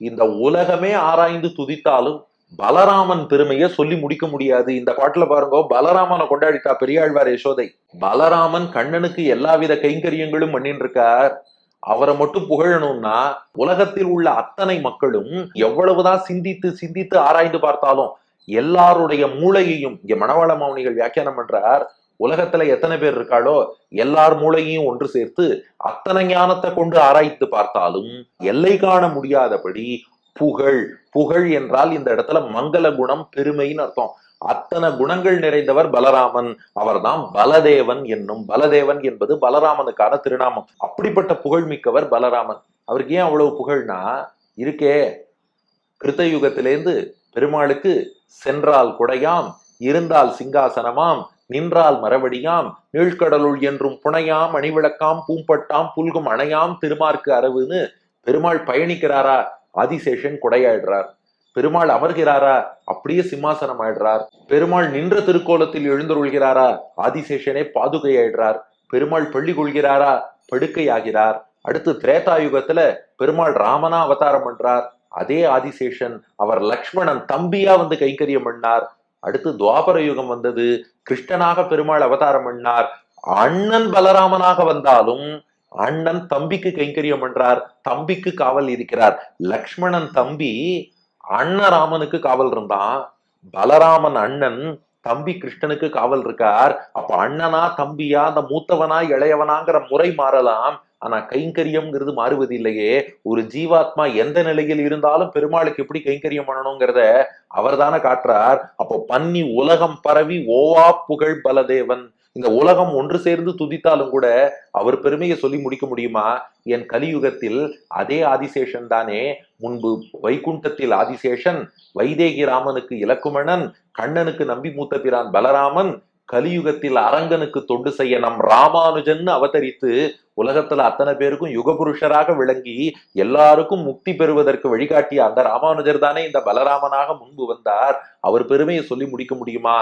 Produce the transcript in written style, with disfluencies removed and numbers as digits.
இந்த உலகமே ஆராய்ந்து துதித்தாலும் பலராமன் பெருமையை சொல்லி முடிக்க முடியாது. இந்த பாட்டுல பாருங்க, பலராமனை கொண்டாடிட்டா பெரியாழ்வார் யசோதை. பலராமன் கண்ணனுக்கு எல்லாவித கைங்கரியங்களும் பண்ணிட்டு இருக்கார். அவரை மட்டும் புகழணும்னா உலகத்தில் உள்ள அத்தனை மக்களும் எவ்வளவுதான் சிந்தித்து சிந்தித்து ஆராய்ந்து பார்த்தாலும் எல்லாருடைய மூளையையும், இங்க மணவாள மௌனிகள் வியாக்கியானம் பண்றார், உலகத்துல எத்தனை பேர் இருக்காளோ எல்லார் மூளையையும் ஒன்று சேர்த்து அத்தனை ஞானத்தை கொண்டு ஆராய்ந்து பார்த்தாலும் எல்லை காண முடியாதபடி புகழ். புகழ் என்றால் இந்த இடத்துல மங்கள குணம், பெருமைன்னு அர்த்தம். அத்தனை குணங்கள் நிறைந்தவர் பலராமன். அவர்தான் பலதேவன் என்னும். பலதேவன் என்பது பலராமனுக்கான திருநாமம். அப்படிப்பட்ட புகழ் மிக்கவர் பலராமன். அவருக்கு ஏன் அவ்வளவு புகழ்னா இருக்கே, கிருத்தயுகத்திலேருந்து பெருமாளுக்கு சென்றால் குடையாம், இருந்தால் சிங்காசனமாம், நின்றால் மரவடியாம், நீழ்கடலுள் என்றும் புனையாம், அணிவிளக்காம், பூம்பட்டாம், புல்கும் அணையாம், திருமார்க்கு அரவுன்னு பெருமாள் பயணிக்கிறாரா, ஆதிசேஷன் குடையாயிடுறார். பெருமாள் அமர்கிறாரா, அப்படியே சிம்மாசனம் ஆயிடுறார். பெருமாள் நின்ற திருக்கோலத்தில் எழுந்தருள்கிறாரா, ஆதிசேஷனே பாதுகையாயிடுறார். பெருமாள் பள்ளி கொள்கிறாரா, படுக்கையாகிறார். அடுத்து திரேதாயுகத்துல பெருமாள் ராமனா அவதாரம் பண்றார். அதே ஆதிசேஷன் அவர் லக்ஷ்மணன் தம்பியா வந்து கைங்கரியம் பண்ணார். அடுத்து துவாபர யுகம் வந்தது, கிருஷ்ணனாக பெருமாள் அவதாரம் பண்ணார். அண்ணன் பலராமனாக வந்தாலும் அண்ணன் தம்பிக்கு கைங்கரியம் பண்றார், தம்பிக்கு காவல் இருக்கிறார். லக்ஷ்மணன் தம்பி, அண்ணன் ராமனுக்கு காவல் இருந்தான். பலராமன் அண்ணன், தம்பி கிருஷ்ணனுக்கு காவல் இருக்கார். அப்ப அண்ணனா தம்பியா, அந்த மூத்தவனா இளையவனாங்கிற முறை மாறலாம், ஆனா கைங்கரியம்ங்கிறது மாறுவது இல்லையே. ஒரு ஜீவாத்மா எந்த நிலையில் இருந்தாலும் பெருமாளுக்கு எப்படி கைங்கரியம் பண்ணணுங்கிறத அவர் தானே காட்டுறார். அப்போ பன்னி உலகம் பரவி ஓவா புகழ் பலதேவன். இந்த உலகம் ஒன்று சேர்ந்து துதித்தாலும் கூட அவர் பெருமையை சொல்லி முடிக்க முடியுமா? என் கலியுகத்தில் அதே ஆதிசேஷன் தானே முன்பு வைகுண்டத்தில் ஆதிசேஷன், வைதேகி ராமனுக்கு இலக்குமணன், கண்ணனுக்கு நம்பி மூத்த பிரான் பலராமன், கலியுகத்தில் அரங்கனுக்கு தொண்டு செய்ய நம் ராமானுஜன் அவதரித்து உலகத்துல அத்தனை பேருக்கும் யுகபுருஷராக விளங்கி எல்லாருக்கும் முக்தி பெறுவதற்கு வழிகாட்டிய அந்த ராமானுஜர் தானே இந்த பலராமனாக முன்பு வந்தார். அவர் பெருமையை சொல்லி முடிக்க முடியுமா?